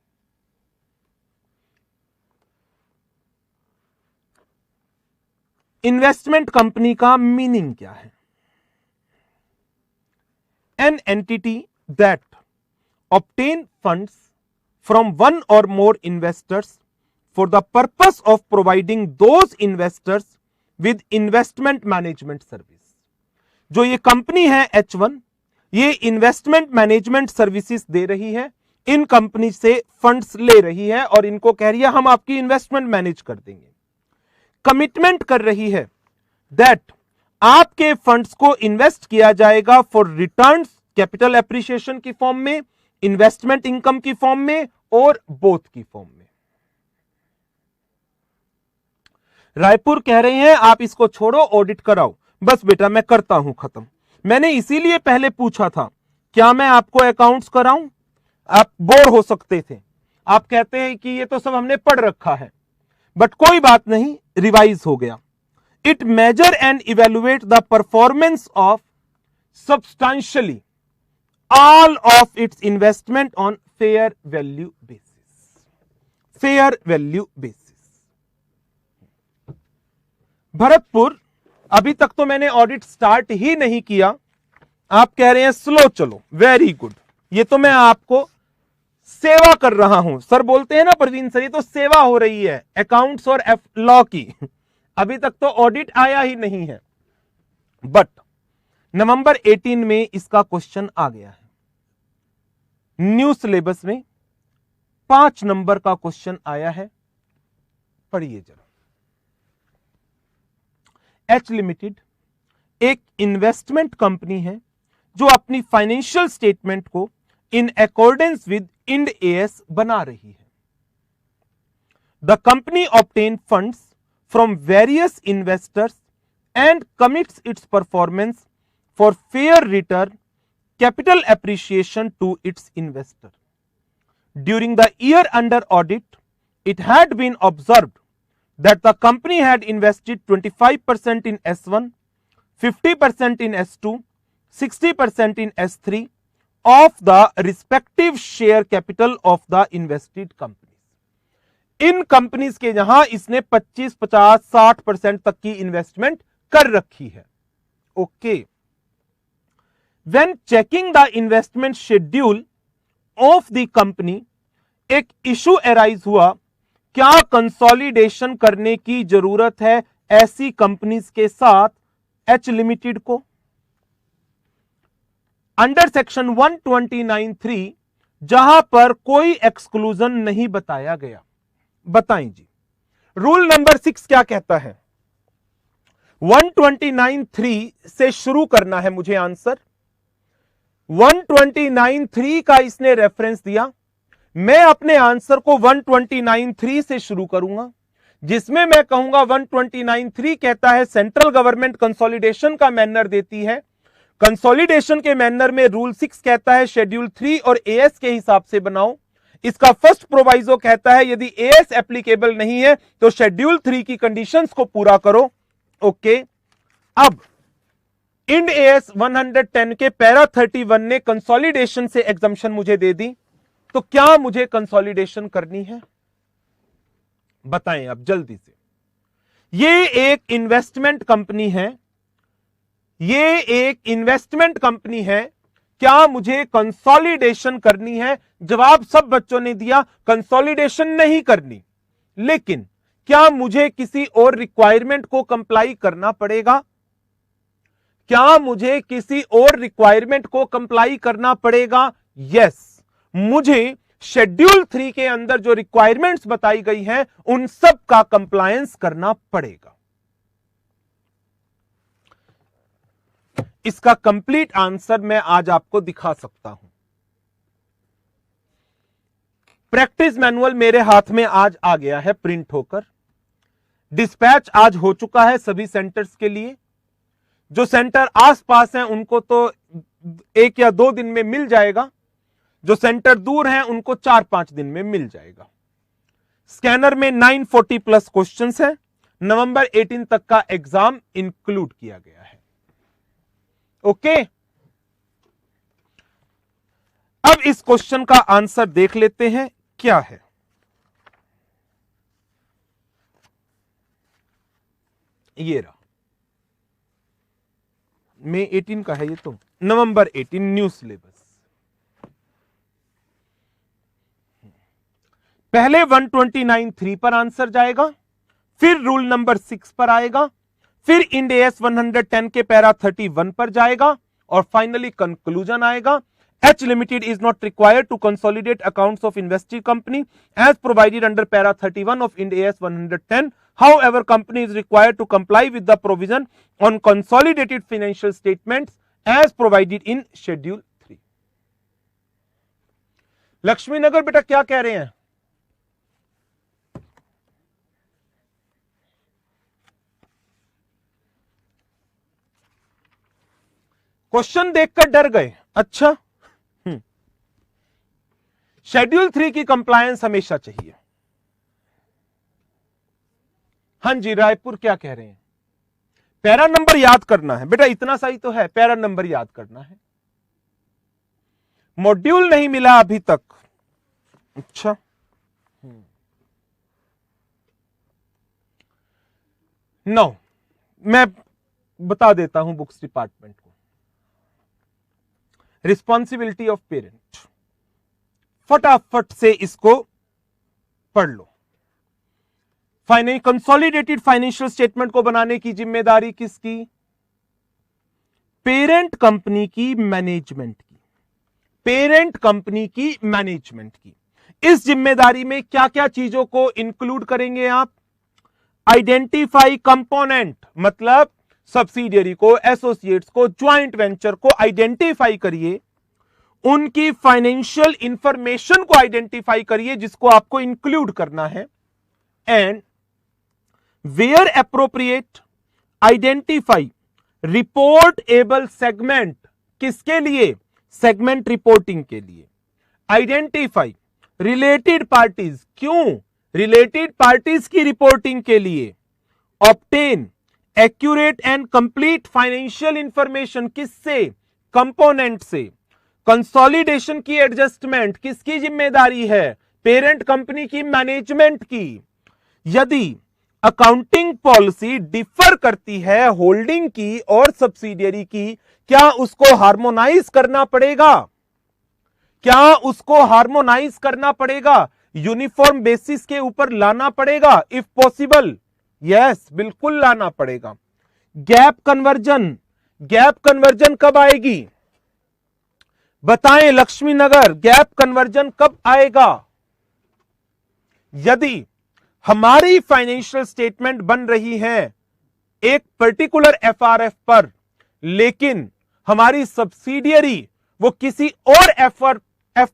इन्वेस्टमेंट कंपनी का मीनिंग क्या है? An entity that obtain funds from one or more investors for the purpose of providing those investors with investment management service। जो ये कंपनी है H1, ये इन्वेस्टमेंट मैनेजमेंट सर्विसेज दे रही है, इन कंपनी से फंड्स ले रही है और इनको कह रही है हम आपकी इन्वेस्टमेंट मैनेज कर देंगे। कमिटमेंट कर रही है दैट आपके फंड्स को इन्वेस्ट किया जाएगा फॉर रिटर्न्स, कैपिटल एप्रिसिएशन की फॉर्म में, इन्वेस्टमेंट इनकम की फॉर्म में और बोथ की फॉर्म में। रायपुर कह रहे हैं आप इसको छोड़ो, ऑडिट कराओ। बस बेटा मैं करता हूं, खत्म। मैंने इसीलिए पहले पूछा था क्या मैं आपको अकाउंट्स कराऊं, आप बोर हो सकते थे, आप कहते हैं कि ये तो सब हमने पढ़ रखा है, बट कोई बात नहीं, रिवाइज हो गया। It measure and evaluate the performance of substantially all of its investment on fair value basis, fair value basis। Bharatpur, अभी तक तो मैंने ऑडिट स्टार्ट ही नहीं किया, आप कह रहे हैं स्लो चलो, वेरी गुड। ये तो मैं आपको सेवा कर रहा हूं, सर बोलते हैं ना प्रवीण सर, ये तो सेवा हो रही है अकाउंट्स और लॉ की। अभी तक तो ऑडिट आया ही नहीं है, बट नवंबर 18 में इसका क्वेश्चन आ गया है न्यू सिलेबस में, 5 नंबर का क्वेश्चन आया है, पढ़िए जरा। एच लिमिटेड एक इन्वेस्टमेंट कंपनी है जो अपनी फाइनेंशियल स्टेटमेंट को in accordance with Ind AS बना रही है। The company obtain funds from various investors and commits it's performance for fair return capital appreciation to its investor. During the year under audit, it had been observed that the company had invested 25% in S1, 50% in S2, 60% in S3 of the respective share capital of the invested companies. In companies के यहां इसने 25, 50, 60% तक की investment कर रखी है। Okay. When checking the investment schedule of the company, एक issue arise हुआ, क्या कंसोलिडेशन करने की जरूरत है ऐसी कंपनीज के साथ एच लिमिटेड को? अंडर सेक्शन 129(3) जहां पर कोई एक्सक्लूजन नहीं बताया गया। बताएं जी, रूल नंबर 6 क्या कहता है? 129(3) से शुरू करना है मुझे आंसर। 129(3) का इसने रेफरेंस दिया, मैं अपने आंसर को 129(3) से शुरू करूंगा, जिसमें मैं कहूंगा 129(3) कहता है सेंट्रल गवर्नमेंट कंसोलिडेशन का मैनर देती है। कंसोलिडेशन के मैनर में रूल 6 कहता है शेड्यूल 3 और एएस के हिसाब से बनाओ। इसका फर्स्ट प्रोवाइजो कहता है यदि एएस एप्लीकेबल नहीं है तो शेड्यूल 3 की कंडीशंस को पूरा करो। ओके, अब इंड एएस 110 के पैरा 31 ने कंसोलिडेशन से एग्जम्पशन मुझे दे दी, तो क्या मुझे कंसोलिडेशन करनी है? बताएं अब जल्दी से। ये एक इन्वेस्टमेंट कंपनी है, ये एक इन्वेस्टमेंट कंपनी है, क्या मुझे कंसोलिडेशन करनी है? जवाब सब बच्चों ने दिया कंसोलिडेशन नहीं करनी, लेकिन क्या मुझे किसी और रिक्वायरमेंट को कंप्लाई करना पड़ेगा? क्या मुझे किसी और रिक्वायरमेंट को कंप्लाई करना पड़ेगा? यस, मुझे शेड्यूल 3 के अंदर जो रिक्वायरमेंट्स बताई गई हैं उन सब का कंप्लायंस करना पड़ेगा। इसका कंप्लीट आंसर मैं आज आपको दिखा सकता हूं। प्रैक्टिस मैनुअल मेरे हाथ में आज आ गया है प्रिंट होकर, डिस्पैच आज हो चुका है सभी सेंटर्स के लिए। जो सेंटर आसपास हैं उनको तो 1 या 2 दिन में मिल जाएगा, जो सेंटर दूर हैं उनको 4-5 दिन में मिल जाएगा। स्कैनर में 940 प्लस क्वेश्चंस हैं, नवंबर 18 तक का एग्जाम इंक्लूड किया गया है। ओके, अब इस क्वेश्चन का आंसर देख लेते हैं क्या है। ये रहा, मई 18 का है ये, तो नवंबर 18 न्यू सिलेबस। पहले 129(3) पर आंसर जाएगा, फिर रूल नंबर 6 पर आएगा, फिर इंड एएस 110 के पैरा 31 पर जाएगा और फाइनली कंक्लूजन आएगा। H Limited is not required to consolidate accounts of invested company as provided under para 31 of Ind AS 110. However, company is required to comply with the provision on consolidated financial statements as provided in Schedule 3. Lakshmi नगर बेटा क्या कह रहे हैं? Question देखकर डर गए? अच्छा, schedule 3 की कंप्लायंस हमेशा चाहिए। हां जी, रायपुर क्या कह रहे हैं? पैरा नंबर याद करना है बेटा, इतना सा ही तो है, पैरा नंबर याद करना है। मॉड्यूल नहीं मिला अभी तक? अच्छा, नो, मैं बता देता हूं बुक्स डिपार्टमेंट को। रिस्पॉन्सिबिलिटी ऑफ पेरेंट, फटाफट से इसको पढ़ लो। कंसोलिडेटेड फाइनेंशियल स्टेटमेंट को बनाने की जिम्मेदारी किसकी? पेरेंट कंपनी की, मैनेजमेंट की। पेरेंट कंपनी की, मैनेजमेंट की। इस जिम्मेदारी में क्या क्या चीजों को इंक्लूड करेंगे आप? आइडेंटिफाई कंपोनेंट, मतलब सब्सिडियरी को, एसोसिएट्स को, ज्वाइंट वेंचर को आइडेंटिफाई करिए, उनकी फाइनेंशियल इंफॉर्मेशन को आइडेंटिफाई करिए जिसको आपको इंक्लूड करना है, and where appropriate identify reportable segment. किसके लिए? सेगमेंट रिपोर्टिंग के लिए। आइडेंटिफाई रिलेटेड पार्टीज, क्यों? रिलेटेड पार्टीज की रिपोर्टिंग के लिए। Obtain accurate and complete financial information, किससे? कंपोनेंट से। कंसोलिडेशन की एडजस्टमेंट किसकी जिम्मेदारी है? पेरेंट कंपनी की, मैनेजमेंट की। यदि अकाउंटिंग पॉलिसी डिफर करती है होल्डिंग की और सब्सिडियरी की, क्या उसको हार्मोनाइज करना पड़ेगा? क्या उसको हार्मोनाइज करना पड़ेगा? यूनिफॉर्म बेसिस के ऊपर लाना पड़ेगा? इफ पॉसिबल, यस, बिल्कुल लाना पड़ेगा। गैप कन्वर्जन, गैप कन्वर्जन कब आएगी? बताएं लक्ष्मी नगर, गैप कन्वर्जन कब आएगा? यदि हमारी फाइनेंशियल स्टेटमेंट बन रही है एक पर्टिकुलर एफआरएफ पर, लेकिन हमारी सब्सिडियरी वो किसी और एफ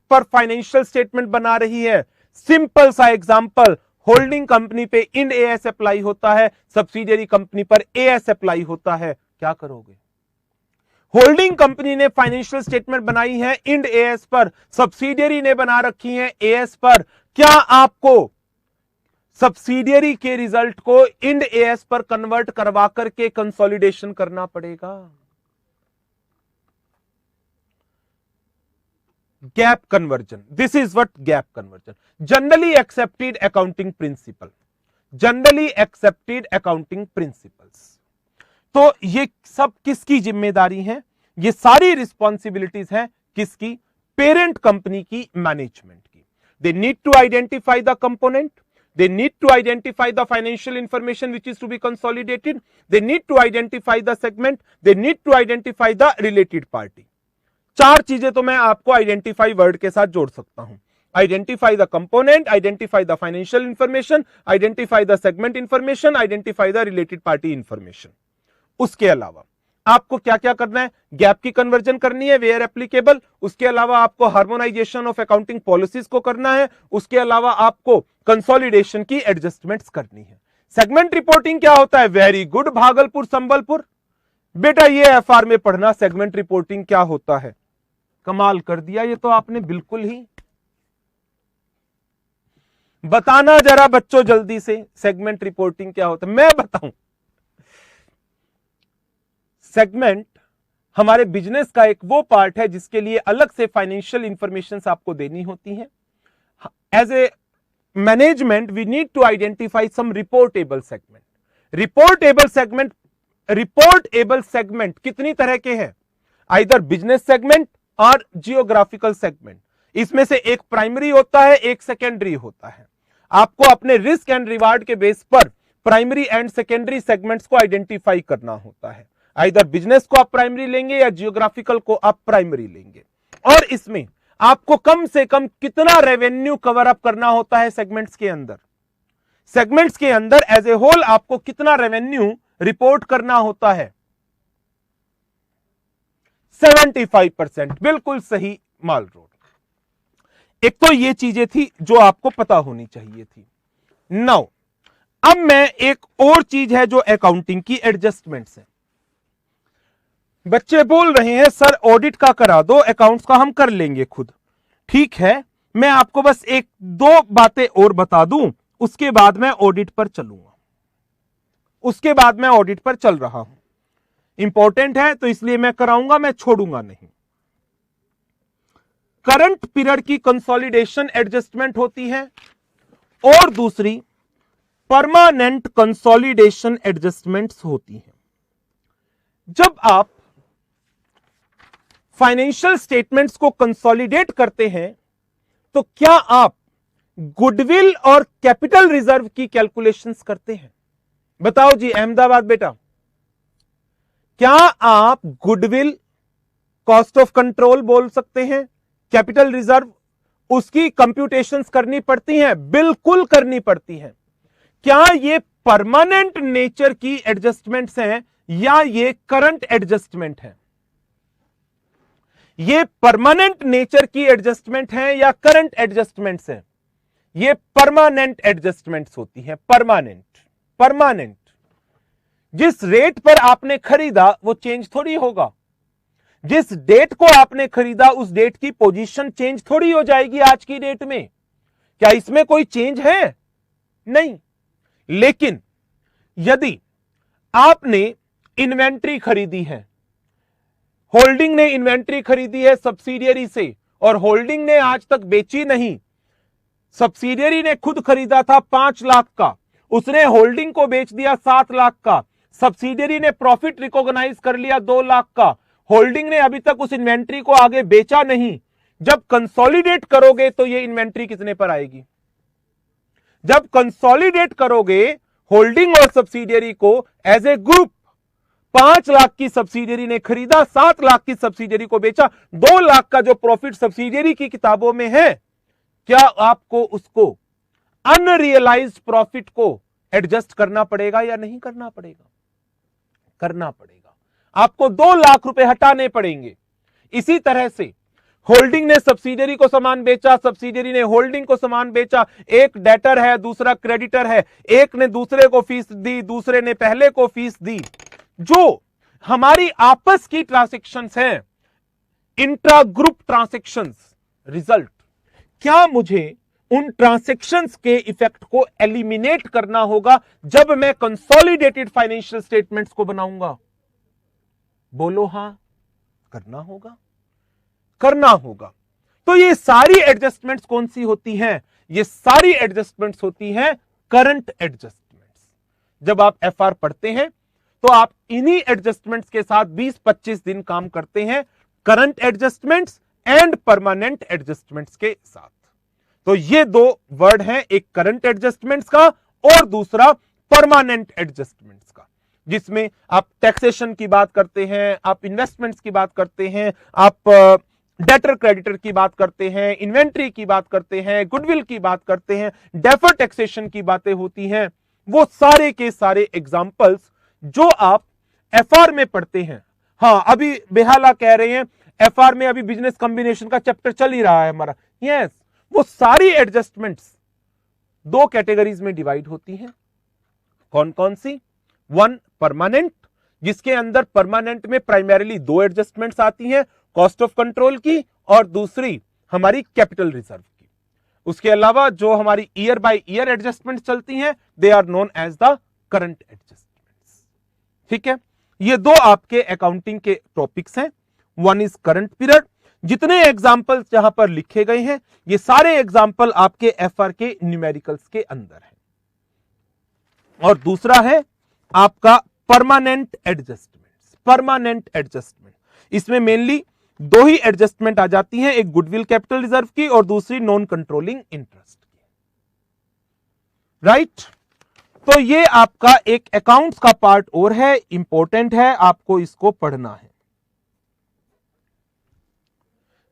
पर फाइनेंशियल स्टेटमेंट बना रही है। सिंपल सा एग्जांपल, होल्डिंग कंपनी पे इंड एएस अप्लाई होता है, सब्सिडियरी कंपनी पर एएस अप्लाई होता है, क्या करोगे? होल्डिंग कंपनी ने फाइनेंशियल स्टेटमेंट बनाई है इंड एएस पर, सब्सिडियरी ने बना रखी है एएस पर, क्या आपको सब्सिडियरी के रिजल्ट को इंड एएस पर कन्वर्ट करवा करके कंसोलिडेशन करना पड़ेगा? Gap conversion, this is what gap conversion. Generally accepted accounting principle, generally accepted accounting principles. तो ये सब किसकी जिम्मेदारी है? ये सारी रिस्पॉन्सिबिलिटीज हैं किसकी? पेरेंट कंपनी की, मैनेजमेंट की। They need to identify the component, they need to identify the financial information which is to be consolidated, they need to identify the segment, they need to identify the related party। चार चीजें तो मैं आपको identify word के साथ जोड़ सकता हूं। Identify the component, identify the financial information, identify the segment information, identify the related party information. उसके अलावा आपको क्या क्या करना है? गैप की कन्वर्जन करनी है वेयर एप्लीकेबल, उसके अलावा आपको हार्मोनाइजेशन ऑफ अकाउंटिंग पॉलिसीज को करना है, उसके अलावा आपको कंसोलिडेशन की एडजस्टमेंट्स करनी है। सेगमेंट रिपोर्टिंग क्या होता है? वेरी गुड भागलपुर संबलपुर, बेटा ये एफआर में पढ़ना सेगमेंट रिपोर्टिंग क्या होता है। कमाल कर दिया ये तो आपने, बिल्कुल ही। बताना जरा बच्चों जल्दी से, सेगमेंट रिपोर्टिंग क्या होता है? मैं बताऊं, सेगमेंट हमारे बिजनेस का एक वो पार्ट है जिसके लिए अलग से फाइनेंशियल इंफॉर्मेशन आपको देनी होती है। As a management we need to identify some reportable segment. Reportable segment कितनी तरह के हैं? Either business segment or geographical segment. इसमें से एक प्राइमरी होता है, एक सेकेंडरी होता है। आपको अपने रिस्क एंड रिवार्ड के बेस पर प्राइमरी एंड सेकेंडरी सेगमेंट्स को आइडेंटिफाई करना होता है। आइदर बिजनेस को आप प्राइमरी लेंगे या जियोग्राफिकल को आप प्राइमरी लेंगे। और इसमें आपको कम से कम कितना रेवेन्यू कवर अप करना होता है सेगमेंट्स के अंदर? सेगमेंट्स के अंदर एज ए होल आपको कितना रेवेन्यू रिपोर्ट करना होता है? 75%, बिल्कुल सही माल रोड। एक तो ये चीजें थी जो आपको पता होनी चाहिए थी। नाउ अब मैं एक और चीज है जो अकाउंटिंग की एडजस्टमेंट्स है। बच्चे बोल रहे हैं सर ऑडिट का करा दो, अकाउंट्स का हम कर लेंगे खुद। ठीक है, मैं आपको बस एक दो बातें और बता दूं, उसके बाद मैं ऑडिट पर चलूंगा। उसके बाद मैं ऑडिट पर चल रहा हूं, इंपॉर्टेंट है तो इसलिए मैं कराऊंगा, मैं छोड़ूंगा नहीं। करंट पीरियड की कंसोलिडेशन एडजस्टमेंट होती है और दूसरी परमानेंट कंसोलिडेशन एडजस्टमेंट्स होती हैं। जब आप फाइनेंशियल स्टेटमेंट्स को कंसोलिडेट करते हैं तो क्या आप गुडविल और कैपिटल रिजर्व की कैलकुलेशंस करते हैं? बताओ जी अहमदाबाद बेटा, क्या आप गुडविल, कॉस्ट ऑफ कंट्रोल बोल सकते हैं, कैपिटल रिजर्व, उसकी कंप्यूटेशंस करनी पड़ती हैं? बिल्कुल करनी पड़ती हैं। क्या ये परमानेंट नेचर की एडजस्टमेंट्स हैं या ये करंट एडजस्टमेंट है? ये परमानेंट नेचर की एडजस्टमेंट है या करंट एडजस्टमेंट्स है? ये परमानेंट एडजस्टमेंट्स होती हैं। परमानेंट जिस रेट पर आपने खरीदा वो चेंज थोड़ी होगा। जिस डेट को आपने खरीदा उस डेट की पोजीशन चेंज थोड़ी हो जाएगी आज की डेट में। क्या इसमें कोई चेंज है? नहीं। लेकिन यदि आपने इन्वेंट्री खरीदी है, होल्डिंग ने इन्वेंट्री खरीदी है सब्सिडियरी से और होल्डिंग ने आज तक बेची नहीं, सब्सिडियरी ने खुद खरीदा था 5 लाख का, उसने होल्डिंग को बेच दिया 7 लाख का, सब्सिडियरी ने प्रॉफिट रिकॉग्नाइज कर लिया 2 लाख का, होल्डिंग ने अभी तक उस इन्वेंट्री को आगे बेचा नहीं। जब कंसोलिडेट करोगे तो ये इन्वेंट्री कितने पर आएगी? जब कंसोलिडेट करोगे होल्डिंग और सब्सिडियरी को एज ए ग्रुप, 5 लाख की सब्सिडियरी ने खरीदा, 7 लाख की सब्सिडियरी को बेचा, 2 लाख का जो प्रॉफिट सब्सिडियरी की किताबों में है, क्या आपको उसको अनरियलाइज्ड प्रॉफिट को एडजस्ट करना पड़ेगा या नहीं करना पड़ेगा? करना पड़ेगा। आपको 2 लाख रुपए हटाने पड़ेंगे। इसी तरह से होल्डिंग ने सब्सिडियरी को सामान बेचा, सब्सिडियरी ने होल्डिंग को सामान बेचा, एक डेटर है दूसरा क्रेडिटर है, एक ने दूसरे को फीस दी, दूसरे ने पहले को फीस दी। जो हमारी आपस की ट्रांजैक्शंस हैं, इंट्रा ग्रुप ट्रांजैक्शंस, रिजल्ट, क्या मुझे उन ट्रांजैक्शंस के इफेक्ट को एलिमिनेट करना होगा जब मैं कंसोलिडेटेड फाइनेंशियल स्टेटमेंट्स को बनाऊंगा? बोलो हां, करना होगा, करना होगा। तो ये सारी एडजस्टमेंट्स कौन सी होती हैं? ये सारी एडजस्टमेंट्स होती हैं करंट एडजस्टमेंट्स। जब आप एफआर पढ़ते हैं तो आप इन्हीं एडजस्टमेंट्स के साथ 20-25 दिन काम करते हैं, current adjustments and permanent adjustments के साथ। तो ये 2 वर्ड हैं, एक करंट एडजस्टमेंट्स का और दूसरा परमानेंट एडजस्टमेंट्स का, जिसमें आप टैक्सेशन की बात करते हैं, आप इन्वेस्टमेंट्स की बात करते हैं, आप डेटर क्रेडिटर की बात करते हैं, इन्वेंट्री की बात करते हैं, गुडविल की बात करते हैं, डेफर टैक्सेशन की बातें होती हैं। वो सारे के सारे एग्जांपल्स जो आप एफआर में पढ़ते हैं। हां, अभी बेहाला कह रहे हैं एफआर में अभी बिजनेस कॉम्बिनेशन का चैप्टर चल ही रहा है हमारा। यस, वो सारी एडजस्टमेंट्स 2 कैटेगरीज में डिवाइड होती हैं। कौन कौन सी? 1 परमानेंट, जिसके अंदर परमानेंट में प्राइमरीली 2 एडजस्टमेंट्स आती हैं, कॉस्ट ऑफ कंट्रोल की और दूसरी हमारी कैपिटल रिजर्व की। उसके अलावा जो हमारी ईयर बाय ईयर एडजस्टमेंट चलती हैं, they are known as the current adjustments. ठीक है, ये 2 आपके अकाउंटिंग के टॉपिक्स हैं। 1 इज करंट पीरियड, जितने एग्जाम्पल्स जहां पर लिखे गए हैं ये सारे एग्जाम्पल आपके एफआर के न्यूमेरिकल्स के अंदर है। और दूसरा है आपका परमानेंट एडजस्टमेंट्स। परमानेंट एडजस्टमेंट, इसमें मेनली 2 ही एडजस्टमेंट आ जाती हैं, एक गुडविल कैपिटल रिजर्व की और दूसरी नॉन कंट्रोलिंग इंटरेस्ट की। राइट, तो ये आपका एक अकाउंट्स का पार्ट और है, इंपॉर्टेंट है, आपको इसको पढ़ना है।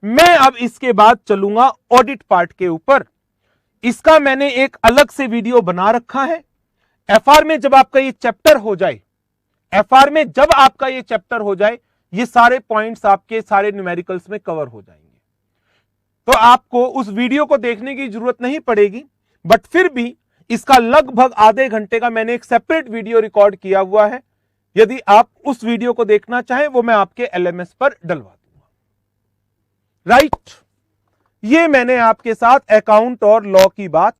मैं अब इसके बाद चलूंगा ऑडिट पार्ट के ऊपर। इसका मैंने एक अलग से वीडियो बना रखा है। एफआर में जब आपका ये चैप्टर हो जाए, एफआर में जब आपका ये चैप्टर हो जाए, ये सारे पॉइंट्स आपके सारे न्यूमेरिकल्स में कवर हो जाएंगे। तो आपको उस वीडियो को देखने की जरूरत नहीं पड़ेगी, बट फिर भी इसका लगभग आधे घंटे का मैंने एक सेपरेट वीडियो रिकॉर्ड किया हुआ है। यदि आप उस वीडियो को देखना चाहें वो मैं आपके LMS पर डलवा दूंगा। राइट, ये मैंने आपके साथ अकाउंट और लॉ की बात